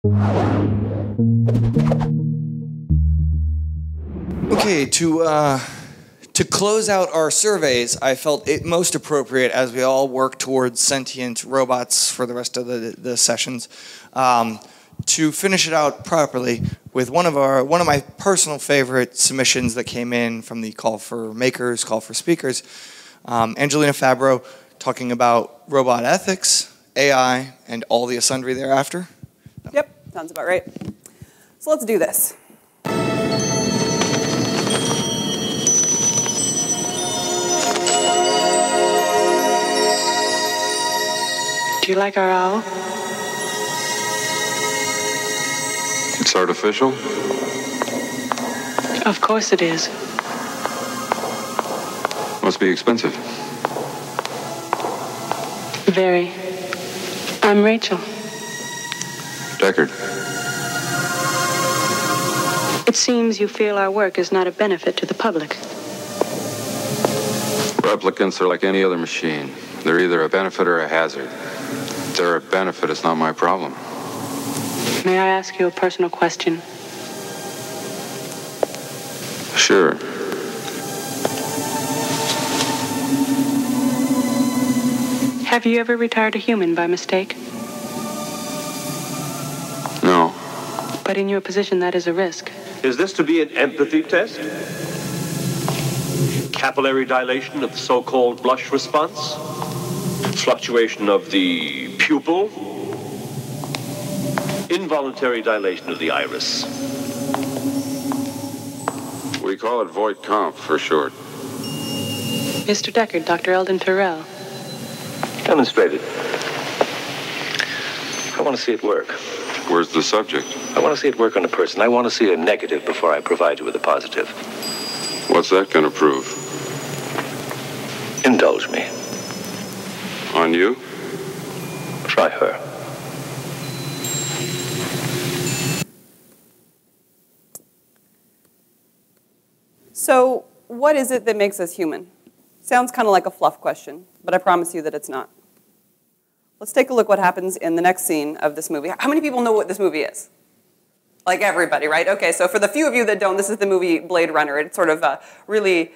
Okay, to close out our surveys, I felt it most appropriate as we all work towards sentient robots for the rest of the sessions, to finish it out properly with one of my personal favorite submissions that came in from the Call for Makers, Call for Speakers, Angelina Fabbro, talking about robot ethics, AI, and all the sundry thereafter. Yep, sounds about right. So let's do this. Do you like our owl? It's artificial? Of course it is. Must be expensive. Very. I'm Rachel. Deckard. It seems you feel our work is not a benefit to the public. Replicants are like any other machine. They're either a benefit or a hazard. If they're a benefit, it's not my problem. May I ask you a personal question? Sure. Have you ever retired a human by mistake? No. But in your position, that is a risk. Is this to be an empathy test? Capillary dilation of the so-called blush response? Fluctuation of the pupil? Involuntary dilation of the iris? We call it RobotsConf for short. Mr. Deckard, Dr. Eldon Tyrrell. Demonstrate it. I want to see it work. Where's the subject? I want to see it work on a person. I want to see a negative before I provide you with a positive. What's that going to prove? Indulge me. On you? Try her. So, what is it that makes us human? Sounds kind of like a fluff question, but I promise you that it's not. Let's take a look what happens in the next scene of this movie. How many people know what this movie is? Like everybody, right? Okay, so for the few of you that don't, this is the movie Blade Runner. It sort of really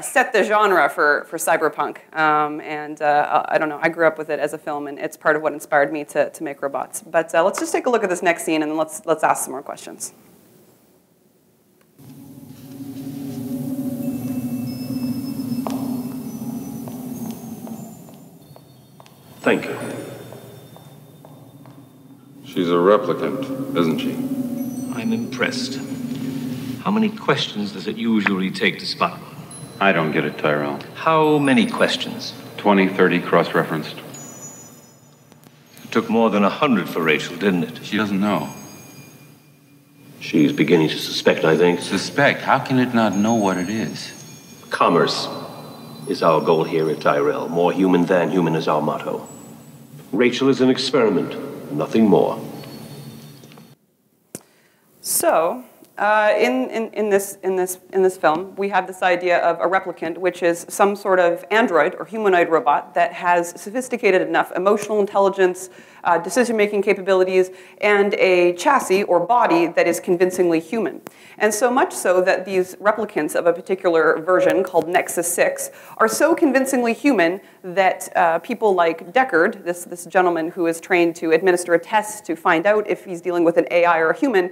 set the genre for cyberpunk. I don't know, I grew up with it as a film, and it's part of what inspired me to make robots. But let's just take a look at this next scene, and then let's ask some more questions. Thank you. She's a replicant, isn't she? I'm impressed. How many questions does it usually take to spot one? I don't get it, Tyrell. How many questions? 20, 30 cross-referenced. It took more than 100 for Rachel, didn't it? She doesn't know. She's beginning to suspect, I think. Suspect? How can it not know what it is? Commerce is our goal here at Tyrell. More human than human is our motto. Rachel is an experiment, nothing more. So, in this film, we have this idea of a replicant, which is some sort of android or humanoid robot that has sophisticated enough emotional intelligence, decision-making capabilities, and a chassis or body that is convincingly human. And so much so that these replicants of a particular version called Nexus 6 are so convincingly human that people like Deckard, this gentleman who is trained to administer a test to find out if he's dealing with an AI or a human,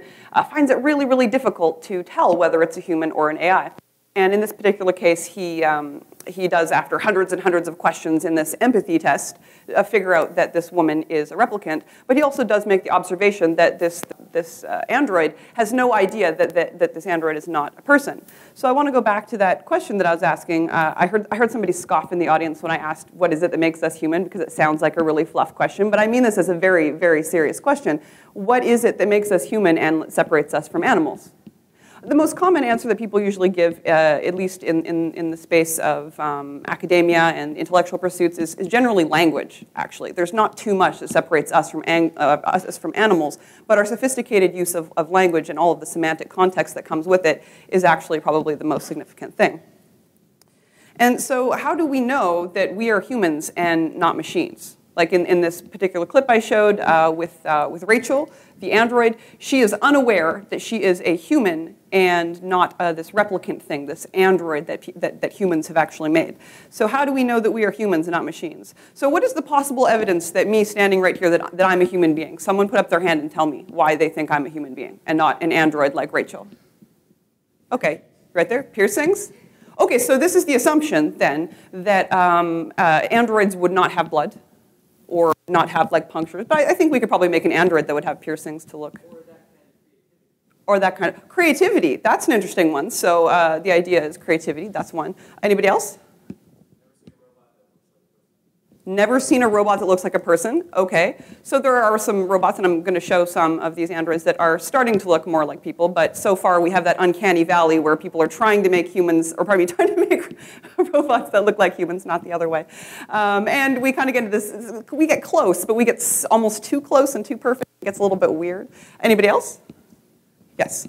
finds it really, really difficult to tell whether it's a human or an AI. And in this particular case, he does, after hundreds and hundreds of questions in this empathy test, figure out that this woman is a replicant. But he also does make the observation that this android has no idea that this android is not a person. So I want to go back to that question that I was asking. I heard somebody scoff in the audience when I asked, what is it that makes us human? Because it sounds like a really fluff question. But I mean this as a very, very serious question. What is it that makes us human and separates us from animals? The most common answer that people usually give, at least in the space of academia and intellectual pursuits, is generally language, actually. There's not too much that separates us from animals, but our sophisticated use of language and all of the semantic context that comes with it is actually probably the most significant thing. And so how do we know that we are humans and not machines? Like in this particular clip I showed with Rachel, the android, she is unaware that she is a human and not this replicant thing, this android that humans have actually made. So how do we know that we are humans and not machines? So what is the possible evidence that me standing right here that I'm a human being? Someone put up their hand and tell me why they think I'm a human being and not an android like Rachel. Okay, right there, piercings. Okay, so this is the assumption then that androids would not have blood or not have like punctures. But I think we could probably make an android that would have piercings to look. Or that kind of creativity. That's an interesting one. So the idea is creativity. That's one. Anybody else? Never seen a robot that looks like a person. Okay. So there are some robots, and I'm going to show some of these androids that are starting to look more like people. But so far, we have that uncanny valley where people are trying to make humans, or probably trying to make robots that look like humans, not the other way. And we kind of get into this. We get close, but we get almost too close and too perfect. It gets a little bit weird. Anybody else? Yes.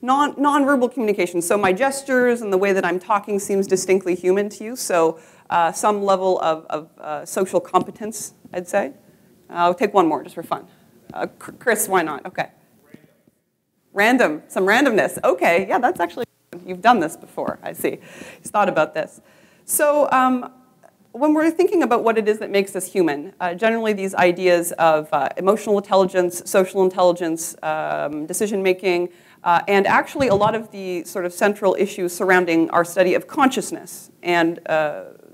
Non-verbal communication. So my gestures and the way that I'm talking seems distinctly human to you. So some level of social competence, I'd say. I'll take one more just for fun. Chris, why not? Okay. Random. Some randomness. Okay, yeah, that's actually, you've done this before, I see. You've thought about this. So when we're thinking about what it is that makes us human, generally these ideas of emotional intelligence, social intelligence, decision-making, and actually a lot of the sort of central issues surrounding our study of consciousness. And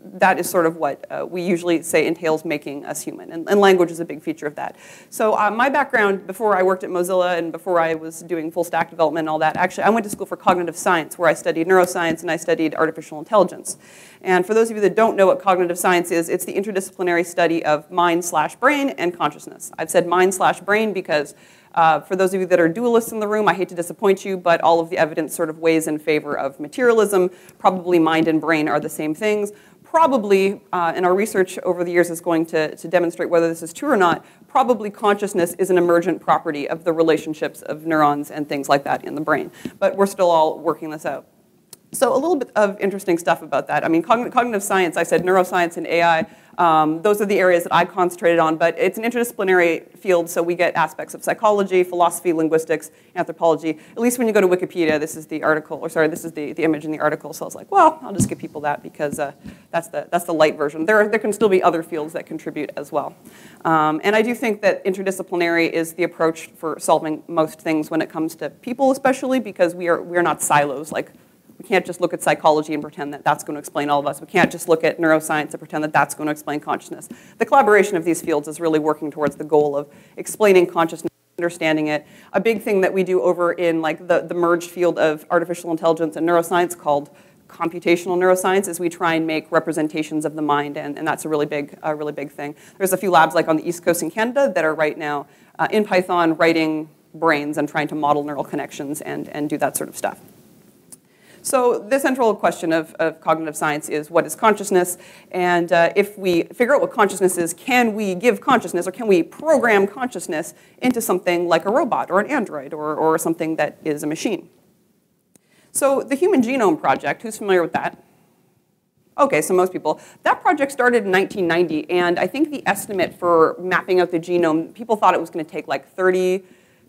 that is sort of what we usually say entails making us human. And language is a big feature of that. So my background, before I worked at Mozilla and before I was doing full stack development and all that, actually I went to school for cognitive science, where I studied neuroscience and I studied artificial intelligence. And for those of you that don't know what cognitive science is, it's the interdisciplinary study of mind/brain and consciousness. I've said mind/brain because for those of you that are dualists in the room, I hate to disappoint you, but all of the evidence sort of weighs in favor of materialism. Probably mind and brain are the same things. Probably, and our research over the years is going to demonstrate whether this is true or not, probably consciousness is an emergent property of the relationships of neurons and things like that in the brain. But we're still all working this out. So a little bit of interesting stuff about that. I mean, cognitive science, I said neuroscience and AI, those are the areas that I concentrated on, but it's an interdisciplinary field, so we get aspects of psychology, philosophy, linguistics, anthropology. At least when you go to Wikipedia, this is the article, or sorry, this is the image in the article, so I was like, well, I'll just give people that because that's the light version. There can still be other fields that contribute as well. And I do think that interdisciplinary is the approach for solving most things when it comes to people especially, because we are not silos. Like, we can't just look at psychology and pretend that that's going to explain all of us. We can't just look at neuroscience and pretend that that's going to explain consciousness. The collaboration of these fields is really working towards the goal of explaining consciousness, understanding it. A big thing that we do over in like the merged field of artificial intelligence and neuroscience called computational neuroscience is we try and make representations of the mind, and that's a really big thing. There's a few labs like on the East Coast in Canada that are right now in Python writing brains and trying to model neural connections and do that sort of stuff. So the central question of cognitive science is, what is consciousness? And if we figure out what consciousness is, can we give consciousness, or can we program consciousness into something like a robot or an android or something that is a machine? So the Human Genome Project, who's familiar with that? Okay, so most people. That project started in 1990, and I think the estimate for mapping out the genome, people thought it was going to take like 30,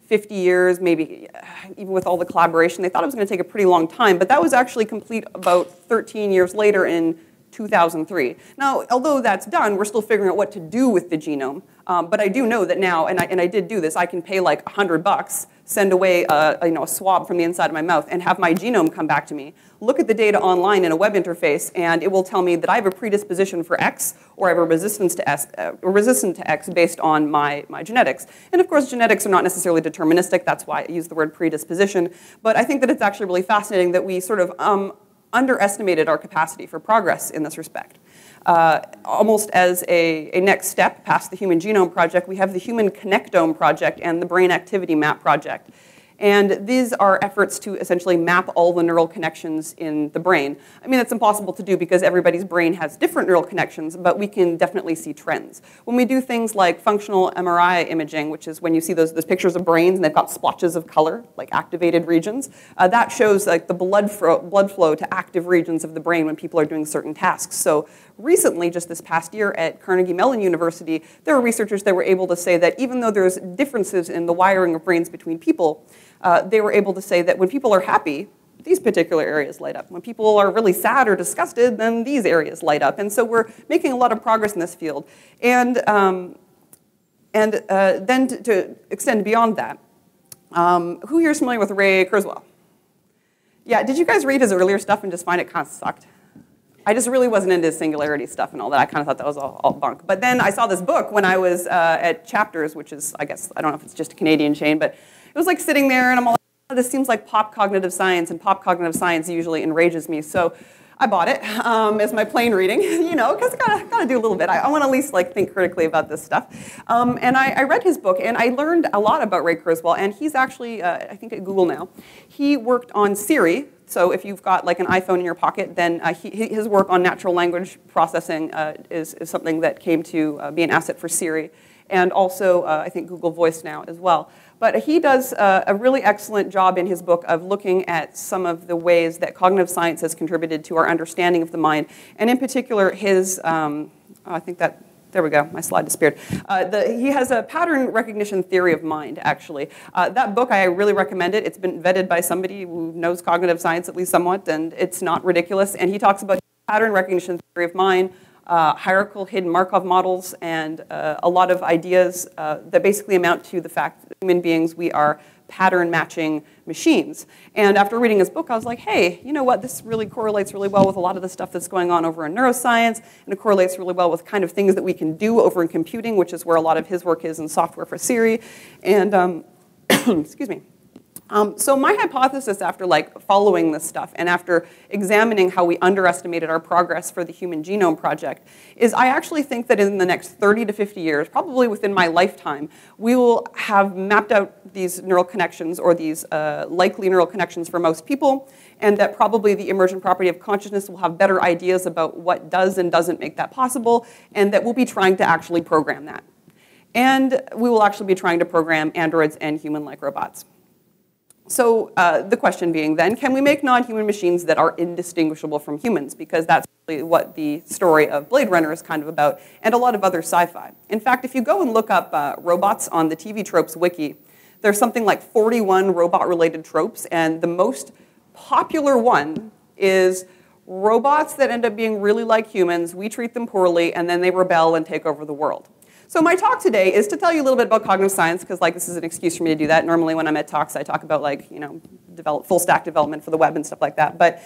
50 years, maybe even with all the collaboration. They thought it was going to take a pretty long time, but that was actually complete about 13 years later in 2003. Now, although that's done, we're still figuring out what to do with the genome. But I do know that now, and I did do this, I can pay like $100, send away a swab from the inside of my mouth, and have my genome come back to me. Look at the data online in a web interface, and it will tell me that I have a predisposition for X, or I have a resistance to X based on my genetics. And of course, genetics are not necessarily deterministic. That's why I use the word predisposition. But I think that it's actually really fascinating that we sort of underestimated our capacity for progress in this respect. Almost as a next step past the Human Genome Project, we have the Human Connectome Project and the Brain Activity Map Project. And these are efforts to essentially map all the neural connections in the brain. I mean, it's impossible to do because everybody's brain has different neural connections, but we can definitely see trends. When we do things like functional MRI imaging, which is when you see those pictures of brains and they've got splotches of color, like activated regions, that shows like the blood flow to active regions of the brain when people are doing certain tasks. So recently, just this past year at Carnegie Mellon University, there were researchers that were able to say that even though there's differences in the wiring of brains between people, they were able to say that when people are happy, these particular areas light up. When people are really sad or disgusted, then these areas light up. And so we're making a lot of progress in this field. And then to extend beyond that, who here is familiar with Ray Kurzweil? Yeah, did you guys read his earlier stuff and just find it kind of sucked? I just really wasn't into his singularity stuff and all that. I kind of thought that was all bunk. But then I saw this book when I was at Chapters, which is, I guess, I don't know if it's just a Canadian chain, but it was like sitting there and I'm all like, oh, this seems like pop cognitive science, and pop cognitive science usually enrages me. So I bought it as my plain reading, you know, because I gotta do a little bit. I want to at least like think critically about this stuff. And I read his book, and I learned a lot about Ray Kurzweil, and he's actually, I think at Google now, he worked on Siri. So if you've got like an iPhone in your pocket, then his work on natural language processing is something that came to be an asset for Siri, and also I think Google Voice now as well. But he does a really excellent job in his book of looking at some of the ways that cognitive science has contributed to our understanding of the mind. And in particular, his, I think that, there we go, my slide disappeared. He has a pattern recognition theory of mind, actually. That book, I really recommend it. It's been vetted by somebody who knows cognitive science at least somewhat, and it's not ridiculous. And he talks about pattern recognition theory of mind, hierarchical hidden Markov models, and a lot of ideas that basically amount to the fact that human beings, we are pattern matching machines. And after reading his book, I was like, hey, you know what, this really correlates really well with a lot of the stuff that's going on over in neuroscience, and it correlates really well with kind of things that we can do over in computing, which is where a lot of his work is in software for Siri. And, excuse me. So my hypothesis after like following this stuff and after examining how we underestimated our progress for the Human Genome Project is I actually think that in the next 30 to 50 years, probably within my lifetime, we will have mapped out these neural connections, or these likely neural connections for most people, and that probably the emergent property of consciousness will have better ideas about what does and doesn't make that possible, and that we'll be trying to actually program that. And we will actually be trying to program androids and human-like robots. So the question being then, can we make non-human machines that are indistinguishable from humans? Because that's really what the story of Blade Runner is kind of about, and a lot of other sci-fi. In fact, if you go and look up robots on the TV Tropes wiki, there's something like 41 robot-related tropes, and the most popular one is robots that end up being really like humans, we treat them poorly, and then they rebel and take over the world. So my talk today is to tell you a little bit about cognitive science, because like this is an excuse for me to do that. Normally when I'm at talks, I talk about like, you know, full stack development for the web and stuff like that. But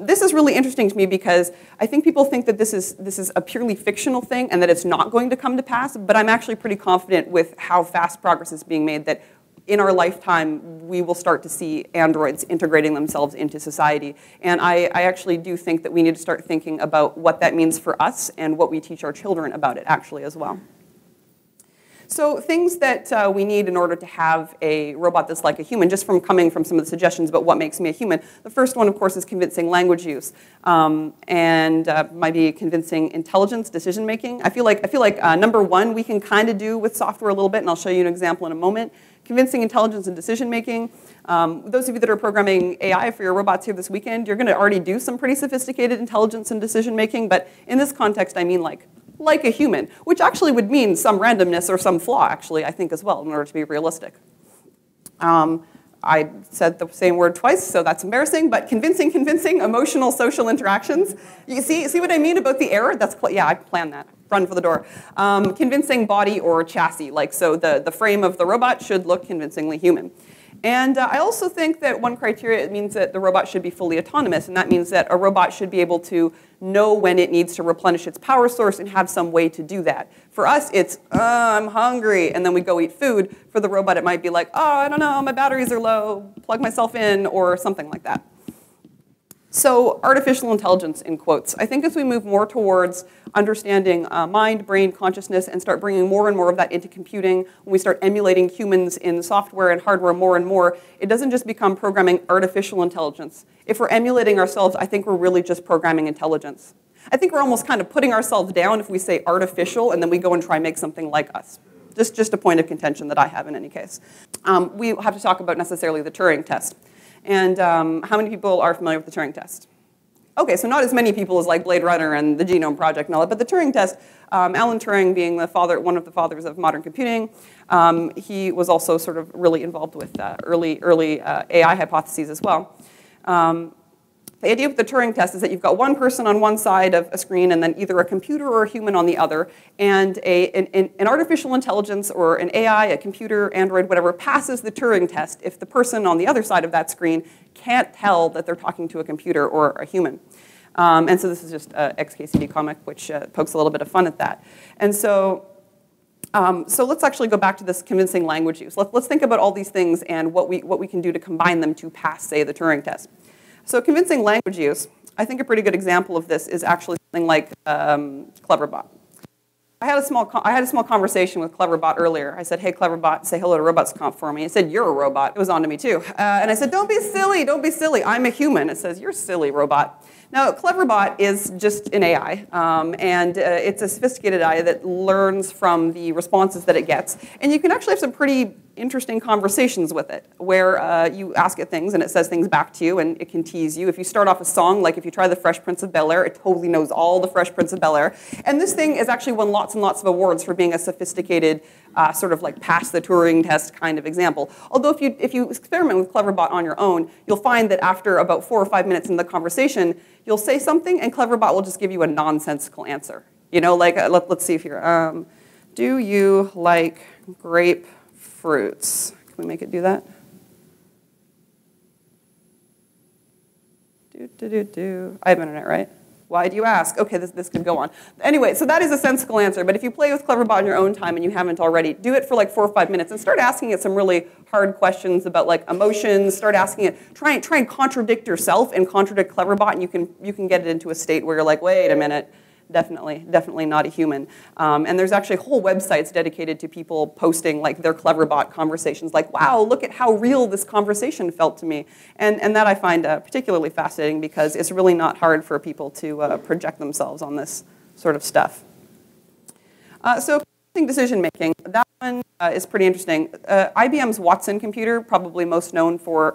this is really interesting to me because I think people think that this is a purely fictional thing and that it's not going to come to pass. But I'm actually pretty confident with how fast progress is being made that in our lifetime, we will start to see androids integrating themselves into society. And I actually do think that we need to start thinking about what that means for us and what we teach our children about it actually as well. So things that we need in order to have a robot that's like a human, just from coming from some of the suggestions about what makes me a human. The first one, of course, is convincing language use, and might be convincing intelligence, decision making. I feel like number one we can kind of do with software a little bit, and I'll show you an example in a moment. Convincing intelligence and decision making. Those of you that are programming AI for your robots here this weekend, you're going to already do some pretty sophisticated intelligence and decision making, but in this context, I mean like a human, which actually would mean some randomness or some flaw, actually, I think, as well, in order to be realistic. I said the same word twice, so that's embarrassing, but convincing, emotional, social interactions. You see what I mean about the error? Yeah, I planned that. Run for the door. Convincing body or chassis, like so the frame of the robot should look convincingly human. And I also think that one criteria means that the robot should be fully autonomous, and that means that a robot should be able to know when it needs to replenish its power source and have some way to do that. For us, it's, I'm hungry, and then we go eat food. For the robot, it might be like, oh, I don't know, my batteries are low, plug myself in, or something like that. So artificial intelligence, in quotes. I think as we move more towards understanding mind, brain, consciousness, and start bringing more and more of that into computing, when we start emulating humans in software and hardware more and more, it doesn't just become programming artificial intelligence. If we're emulating ourselves, I think we're really just programming intelligence. I think we're almost kind of putting ourselves down if we say artificial and then we go and try and make something like us. Just a point of contention that I have in any case. We have to talk about necessarily the Turing test. And how many people are familiar with the Turing test? Okay, so not as many people as like Blade Runner and the Genome Project and all that, but the Turing test, Alan Turing being the father, one of the fathers of modern computing, he was also sort of really involved with early AI hypotheses as well. The idea with the Turing test is that you've got one person on one side of a screen and then either a computer or a human on the other, and an artificial intelligence or an AI, a computer, Android, whatever, passes the Turing test if the person on the other side of that screen can't tell that they're talking to a computer or a human. And so this is just an XKCD comic, which pokes a little bit of fun at that. And so let's actually go back to this convincing language use. Let's think about all these things and what we can do to combine them to pass, say, the Turing test. So convincing language use, I think a pretty good example of this is actually something like Cleverbot. I had a small conversation with Cleverbot earlier. I said, hey, Cleverbot, say hello to RobotsConf for me. It said, you're a robot. It was on to me, too. And I said, don't be silly, don't be silly. I'm a human. It says, you're silly, robot. Now, Cleverbot is just an AI, and it's a sophisticated AI that learns from the responses that it gets. And you can actually have some pretty interesting conversations with it, where you ask it things and it says things back to you and it can tease you. If you start off a song, like if you try the Fresh Prince of Bel-Air, it totally knows all the Fresh Prince of Bel-Air. And this thing has actually won lots and lots of awards for being a sophisticated, sort of like pass the Turing test kind of example. Although if you experiment with Cleverbot on your own, you'll find that after about 4 or 5 minutes in the conversation, you'll say something and Cleverbot will just give you a nonsensical answer. You know, like, let's see here. Do you like grapefruits? Can we make it do that? I have internet, right? Why do you ask? Okay, this could go on. Anyway, so that is a sensible answer, but if you play with Cleverbot on your own time and you haven't already, do it for like 4 or 5 minutes and start asking it some really hard questions about like emotions, start asking it, try and contradict yourself and contradict Cleverbot, and you can get it into a state where you're like, wait a minute, definitely not a human. And there's actually whole websites dedicated to people posting like their Cleverbot conversations, like, wow, look at how real this conversation felt to me. And that I find particularly fascinating because it's really not hard for people to project themselves on this sort of stuff. So decision making, that one is pretty interesting. IBM's Watson computer, probably most known for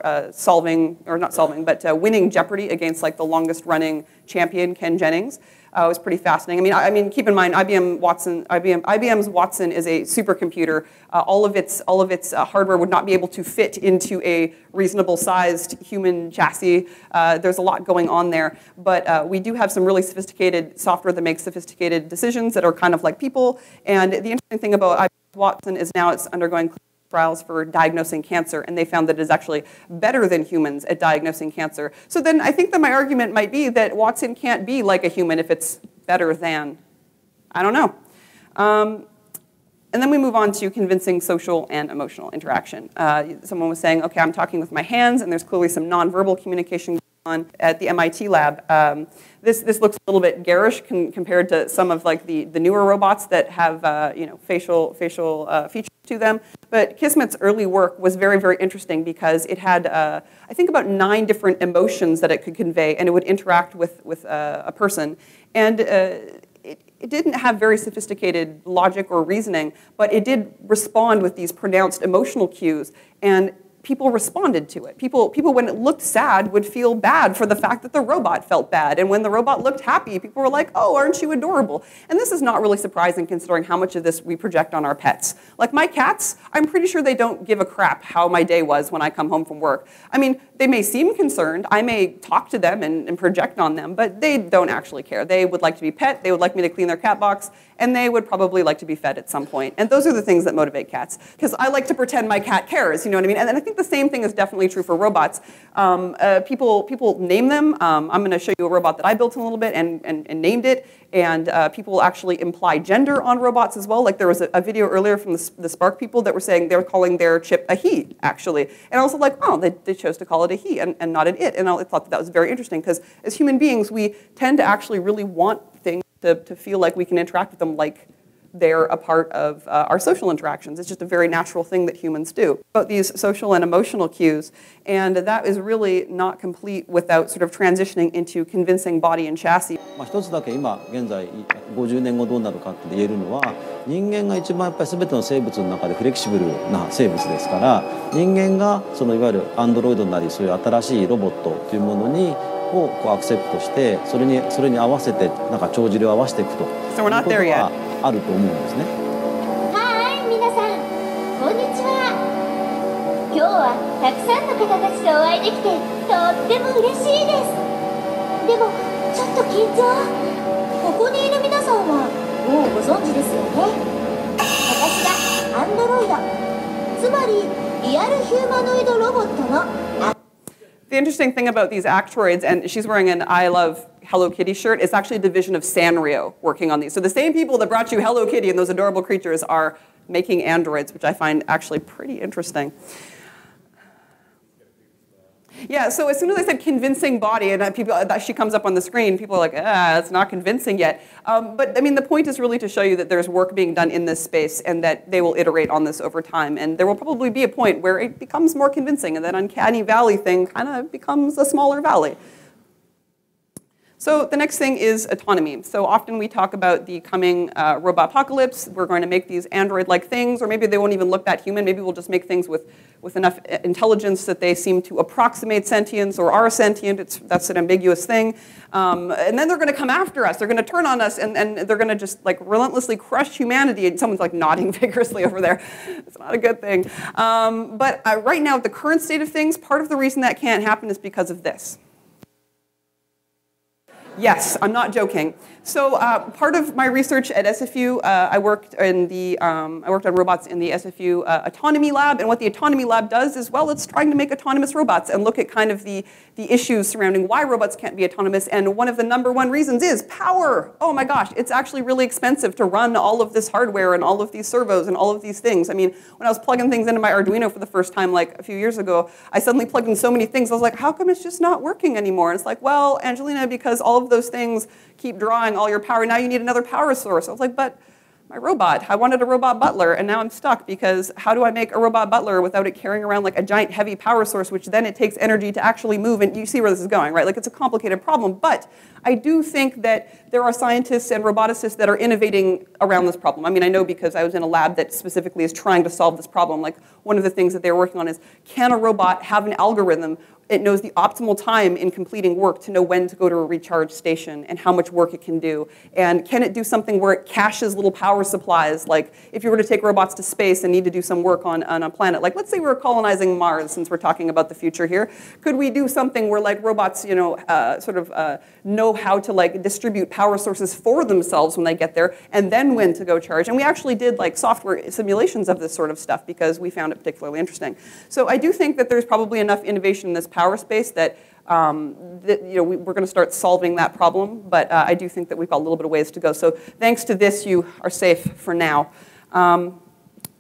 winning Jeopardy against like the longest running champion, Ken Jennings. Was pretty fascinating. I mean, keep in mind, IBM's Watson is a supercomputer. All of its hardware would not be able to fit into a reasonable sized human chassis. There's a lot going on there, but we do have some really sophisticated software that makes sophisticated decisions that are kind of like people. And the interesting thing about IBM's Watson is now it's undergoing trials for diagnosing cancer, and they found that it is actually better than humans at diagnosing cancer. So then I think that my argument might be that Watson can't be like a human if it's better than. I don't know. And then we move on to convincing social and emotional interaction. Someone was saying, okay, I'm talking with my hands, and there's clearly some nonverbal communication going on at the MIT lab. This looks a little bit garish compared to some of like the newer robots that have facial features to them. But Kismet's early work was very, very interesting because it had, I think, about 9 different emotions that it could convey, and it would interact with a person. And it didn't have very sophisticated logic or reasoning, but it did respond with these pronounced emotional cues, and people responded to it. People, when it looked sad, would feel bad for the fact that the robot felt bad. And when the robot looked happy, people were like, oh, aren't you adorable? And this is not really surprising considering how much of this we project on our pets. Like my cats, I'm pretty sure they don't give a crap how my day was when I come home from work. I mean, they may seem concerned. I may talk to them and project on them, but they don't actually care. They would like to be pet. They would like me to clean their cat box. and they would probably like to be fed at some point. And those are the things that motivate cats. Because I like to pretend my cat cares, you know what I mean? And I think the same thing is definitely true for robots. People name them. I'm going to show you a robot that I built in a little bit and named it. And people actually imply gender on robots as well. Like there was a video earlier from the Spark people that were saying they were calling their chip a he, actually. And I was like, oh, they chose to call it a he and not an it. And I thought that was very interesting because as human beings, we tend to actually really want things to feel like we can interact with them like they're a part of our social interactions. It's just a very natural thing that humans do. About these social and emotional cues, and that is really not complete without sort of transitioning into convincing body and chassis. 一つだけ今現在50年後どうなるかって言えるのは人間が一番やっぱり全ての生物の中でフレキシブルな生物ですから人間がそのいわゆるアンドロイドなりそういう新しいロボットというものにをこうアクセプトしてそれに合わせてなんか帳尻を合わせていくということはあると思うんですね。はい、皆さんこんにちは。今日はたくさんの方たちとお会いできてとっても嬉しいです。でもちょっと緊張。ここにいる皆さんはもうご存知ですよね。私がアンドロイド、つまりリアルヒューマノイドロボットの。The interesting thing about these Actroids, and she's wearing an I Love Hello Kitty shirt, it's actually a division of Sanrio working on these. So the same people that brought you Hello Kitty and those adorable creatures are making androids, which I find actually pretty interesting. Yeah, so as soon as I said convincing body, and she comes up on the screen, people are like, it's not convincing yet. But I mean, the point is really to show you that there's work being done in this space and that they will iterate on this over time. And there will probably be a point where it becomes more convincing and that uncanny valley thing kind of becomes a smaller valley. So the next thing is autonomy. So often we talk about the coming robot apocalypse. We're going to make these android-like things, or maybe they won't even look that human. Maybe we'll just make things with enough intelligence that they seem to approximate sentience or are sentient. That's an ambiguous thing. And then they're going to come after us. They're going to turn on us, and they're going to just like relentlessly crush humanity. And someone's like nodding vigorously over there. It's not a good thing. But right now, at the current state of things, part of the reason that can't happen is because of this. Yes, I'm not joking. So part of my research at SFU, I worked on robots in the SFU autonomy lab, and what the autonomy lab does is, well, it's trying to make autonomous robots and look at kind of the issues surrounding why robots can't be autonomous, and one of the #1 reasons is power. Oh my gosh, it's actually really expensive to run all of this hardware and all of these servos and all of these things. I mean, when I was plugging things into my Arduino for the first time like a few years ago, I suddenly plugged in so many things, I was like, how come it's just not working anymore? And it's like, well, Angelina, because all of those things keep drawing all your power. Now you need another power source. I was like, but my robot, I wanted a robot butler, and now I'm stuck because how do I make a robot butler without it carrying around like a giant heavy power source, which then it takes energy to actually move, and you see where this is going, right? Like it's a complicated problem, but I do think that there are scientists and roboticists that are innovating around this problem. I mean, I know because I was in a lab that specifically is trying to solve this problem. Like one of the things that they're working on is, can a robot have an algorithm it knows the optimal time in completing work to know when to go to a recharge station and how much work it can do? And can it do something where it caches little power supplies? Like if you were to take robots to space and need to do some work on a planet, like let's say we're colonizing Mars, since we're talking about the future here, could we do something where like robots, you know, know how to like distribute power sources for themselves when they get there and then when to go charge? And we actually did like software simulations of this sort of stuff because we found it particularly interesting. So I do think that there's probably enough innovation in this power space that, you know, we're going to start solving that problem, but I do think that we've got a little bit of ways to go. So thanks to this, you are safe for now.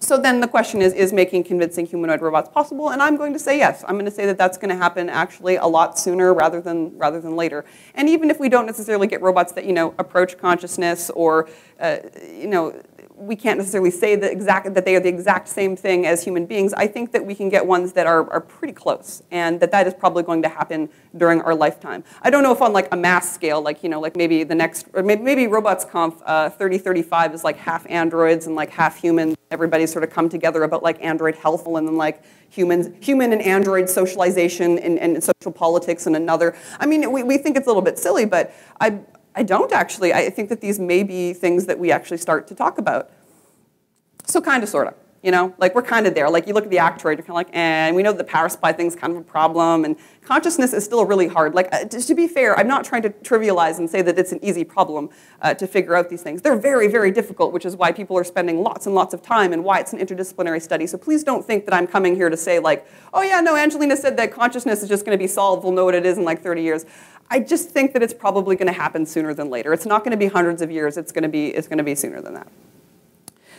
So then the question is making convincing humanoid robots possible? And I'm going to say yes. I'm going to say that that's going to happen actually a lot sooner rather than later. And even if we don't necessarily get robots that, you know, approach consciousness or, you know, we can't necessarily say that they are the exact same thing as human beings, I think that we can get ones that are pretty close, and that is probably going to happen during our lifetime. I don't know if on like a mass scale, like, you know, like maybe the next, or maybe RobotsConf 3035 is like half androids and like half humans. Everybody's sort of come together about like android health and then like human and android socialization and social politics and another. I mean, we think it's a little bit silly, but I don't actually. I think that these may be things that we actually start to talk about. So kind of, sort of. You know, like we're kind of there. Like you look at the Actroid, you're kind of like, and we know that the power supply thing's kind of a problem, and consciousness is still really hard. Like, to be fair, I'm not trying to trivialize and say that it's an easy problem to figure out these things. They're very, very difficult, which is why people are spending lots and lots of time and why it's an interdisciplinary study. So please don't think that I'm coming here to say like, oh yeah, no, Angelina said that consciousness is just going to be solved. We'll know what it is in like 30 years. I just think that it's probably going to happen sooner than later. It's not going to be hundreds of years. It's going to be sooner than that.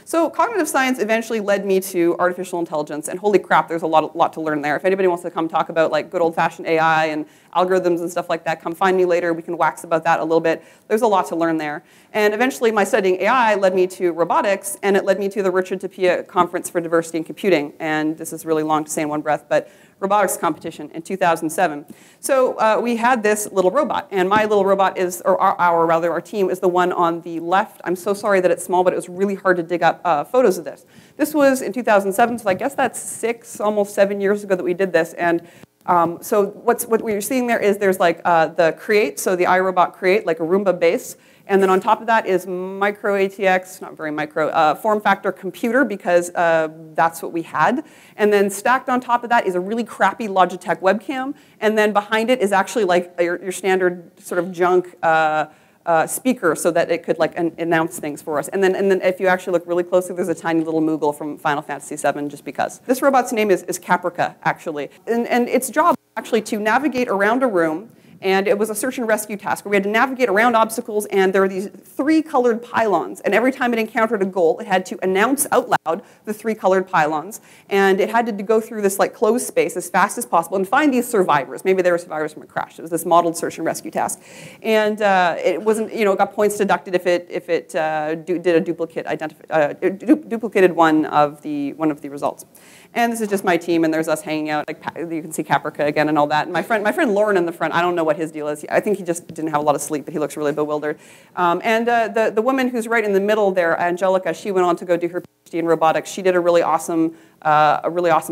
So cognitive science eventually led me to artificial intelligence, and holy crap, there's a lot to learn there. If anybody wants to come talk about like good old-fashioned AI and algorithms and stuff like that, come find me later. We can wax about that a little bit. There's a lot to learn there. And eventually my studying AI led me to robotics, and it led me to the Richard Tapia Conference for Diversity in Computing. And this is really long to say in one breath, but robotics competition in 2007. So we had this little robot, and my little robot is, or our team is the one on the left. I'm so sorry that it's small, but it was really hard to dig up photos of this. This was in 2007, so I guess that's almost 7 years ago that we did this. And so what we're seeing there is there's like the Create, so the iRobot Create, like a Roomba base. And then on top of that is micro ATX, not very micro, form factor computer, because that's what we had. And then stacked on top of that is a really crappy Logitech webcam. And then behind it is actually like your standard sort of junk speaker, so that it could like announce things for us. And then if you actually look really closely, there's a tiny little Moogle from Final Fantasy VII, just because. This robot's name is Caprica, actually. And its job actually to navigate around a room. And it was a search and rescue task where we had to navigate around obstacles, and there were these 3 colored pylons. And every time it encountered a goal, it had to announce out loud the 3 colored pylons. And it had to go through this like closed space as fast as possible and find these survivors. Maybe they were survivors from a crash. It was this modeled search and rescue task. And it wasn't, you know, it got points deducted if it did a duplicated one of the results. And this is just my team, and there's us hanging out. Like you can see Caprica again and all that. And my friend Lauren in the front, I don't know what his deal is. I think he just didn't have a lot of sleep, but he looks really bewildered. The woman who's right in the middle there, Angelica, she went on to go do her PhD in robotics. She did a really awesome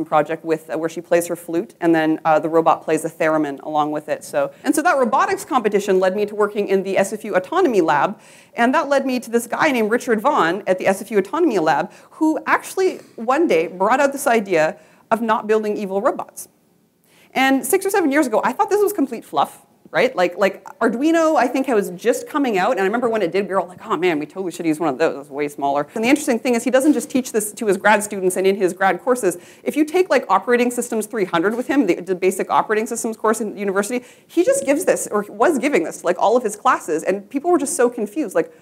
project where she plays her flute, and then the robot plays a theremin along with it. So that robotics competition led me to working in the SFU Autonomy Lab, and that led me to this guy named Richard Vaughn at the SFU Autonomy Lab, who actually one day brought out this idea of not building evil robots. And 6 or 7 years ago, I thought this was complete fluff. Right? Like Arduino, I think, was just coming out, and I remember when it did, we were all like, oh man, we totally should use one of those. It was way smaller. And the interesting thing is he doesn't just teach this to his grad students and in his grad courses. If you take like Operating Systems 300 with him, the basic operating systems course in university, he just gives this, or was giving this to like all of his classes, and people were just so confused. Like,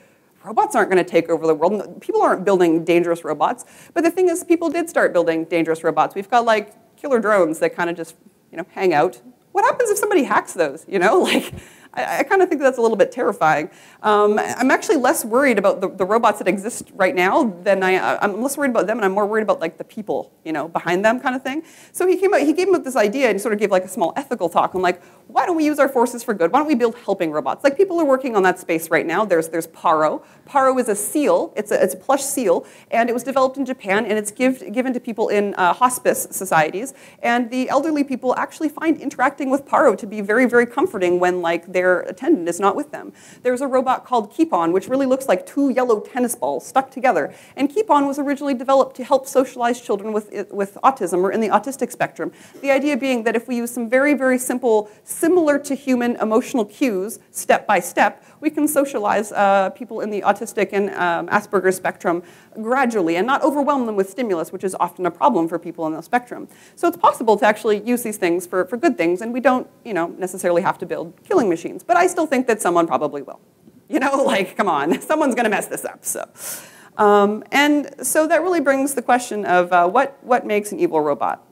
robots aren't going to take over the world. People aren't building dangerous robots. But the thing is, people did start building dangerous robots. We've got like killer drones that kind of just, you know, hang out. What happens if somebody hacks those, you know? Like, I kind of think that's a little bit terrifying. I'm actually less worried about the robots that exist right now than I'm less worried about them, and I'm more worried about like the people, you know, behind them kind of thing. So he gave him this idea, and he sort of gave like a small ethical talk on like, why don't we use our forces for good? Why don't we build helping robots? Like people are working on that space right now. There's Paro. Paro is a seal. It's a plush seal, and it was developed in Japan, and it's given to people in hospice societies. And the elderly people actually find interacting with Paro to be very, very comforting when like their attendant is not with them. There's a robot called Keepon, which really looks like 2 yellow tennis balls stuck together. And Keepon was originally developed to help socialize children with autism or in the autistic spectrum. The idea being that if we use some very, very simple, similar to human emotional cues, step by step, we can socialize people in the autistic and Asperger's spectrum gradually and not overwhelm them with stimulus, which is often a problem for people on the spectrum. So it's possible to actually use these things for good things, and we don't, you know, necessarily have to build killing machines. But I still think that someone probably will. You know, like, come on, someone's going to mess this up. So, and so that really brings the question of what makes an evil robot.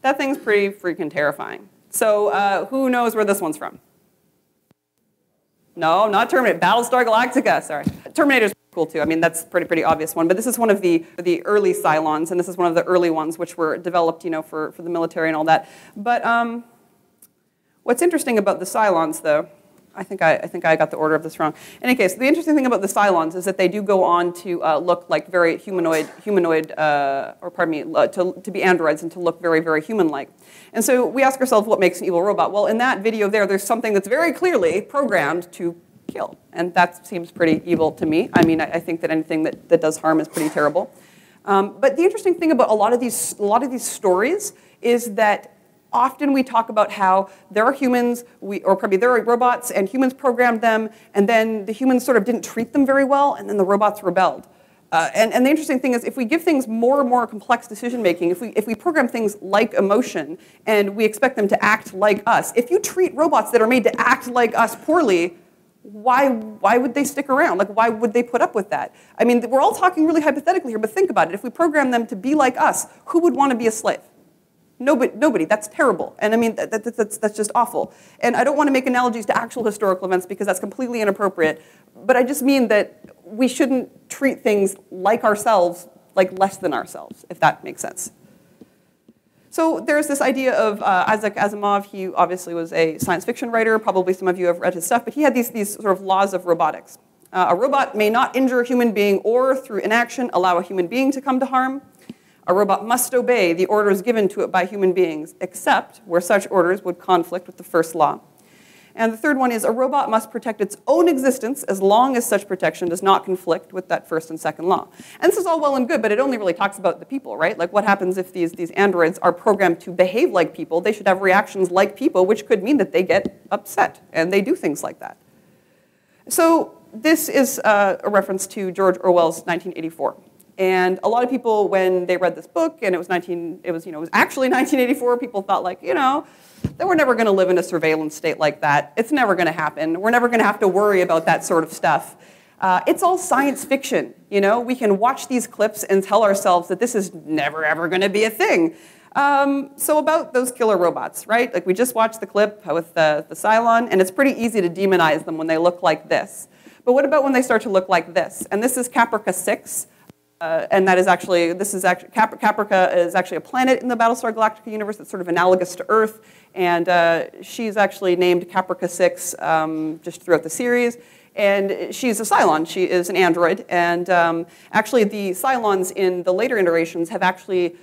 That thing's pretty freaking terrifying. So who knows where this one's from? No, not Terminator. Battlestar Galactica, sorry. Terminator's cool too. I mean, that's a pretty obvious one. But this is one of the early Cylons, and this is one of the early ones which were developed, you know, for the military and all that. But what's interesting about the Cylons, though, I think I got the order of this wrong. In any case, the interesting thing about the Cylons is that they do go on to look like very humanoid, or pardon me, to be androids and to look very, very human-like. And so we ask ourselves, what makes an evil robot? Well, in that video there's something that's very clearly programmed to kill. And that seems pretty evil to me. I mean, I think that anything that does harm is pretty terrible. But the interesting thing about a lot of these stories is that often we talk about how there are humans, or probably there are robots, and humans programmed them, and then the humans sort of didn't treat them very well, and then the robots rebelled. And the interesting thing is, if we give things more and more complex decision-making, if we program things like emotion, and we expect them to act like us, if you treat robots that are made to act like us poorly, why would they stick around? Like, why would they put up with that? I mean, we're all talking really hypothetically here, but think about it. If we program them to be like us, who would want to be a slave? Nobody. That's terrible. And I mean, that's just awful. And I don't want to make analogies to actual historical events because that's completely inappropriate. But I just mean that we shouldn't treat things like ourselves, like less than ourselves, if that makes sense. So there's this idea of Isaac Asimov. He obviously was a science fiction writer. Probably some of you have read his stuff. But he had these sort of laws of robotics. A robot may not injure a human being or, through inaction, allow a human being to come to harm. A robot must obey the orders given to it by human beings, except where such orders would conflict with the first law. And the third one is a robot must protect its own existence as long as such protection does not conflict with that first and second law. And this is all well and good, but it only really talks about the people, right? Like, what happens if these androids are programmed to behave like people? They should have reactions like people, which could mean that they get upset, and they do things like that. So this is a reference to George Orwell's 1984. And a lot of people, when they read this book, and it was actually 1984, people thought, like, that we're never going to live in a surveillance state like that. It's never going to happen. We're never going to have to worry about that sort of stuff. It's all science fiction. We can watch these clips and tell ourselves that this is never, ever going to be a thing. So about those killer robots, right? Like, we just watched the clip with the Cylon, and it's pretty easy to demonize them when they look like this. But what about when they start to look like this? And this is Caprica 6. And that is actually, Caprica is actually a planet in the Battlestar Galactica universe that's sort of analogous to Earth. And she's actually named Caprica 6 just throughout the series. And she's a Cylon. She is an android. And actually, the Cylons in the later iterations have actually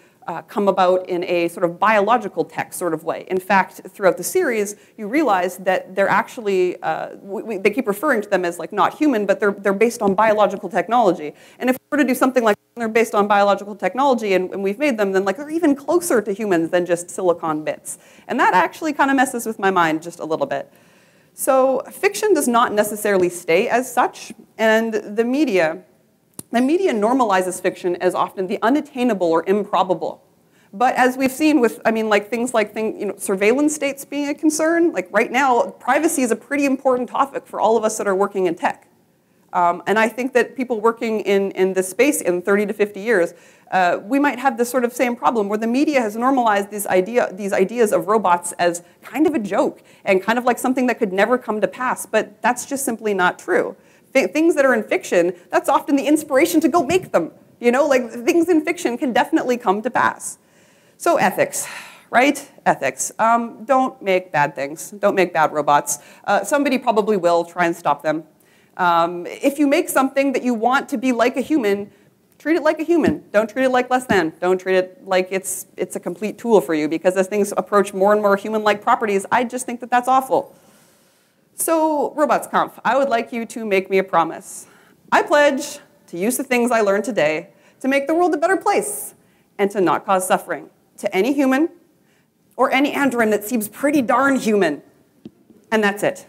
come about in a sort of biological tech sort of way. In fact, throughout the series, you realize that they're actually, they keep referring to them as like not human, but they're based on biological technology. And if we were to do something like they're based on biological technology and we've made them, then like they're even closer to humans than just silicon bits. And that actually kind of messes with my mind just a little bit. So fiction does not necessarily stay as such, and the media normalizes fiction as often the unattainable or improbable. But as we've seen with, things like surveillance states being a concern, like right now, privacy is a pretty important topic for all of us that are working in tech. And I think that people working in this space in 30 to 50 years, we might have this sort of same problem where the media has normalized these ideas of robots as kind of a joke and kind of like something that could never come to pass. But that's just simply not true. Things that are in fiction, that's often the inspiration to go make them. Like things in fiction can definitely come to pass. So ethics, right? Ethics. Don't make bad things. Don't make bad robots. Somebody probably will try and stop them. If you make something that you want to be like a human, treat it like a human. Don't treat it like less than. Don't treat it like it's a complete tool for you, because as things approach more and more human-like properties, I just think that that's awful. So, RobotsConf, I would like you to make me a promise. I pledge to use the things I learned today to make the world a better place and to not cause suffering to any human or any android that seems pretty darn human. And that's it.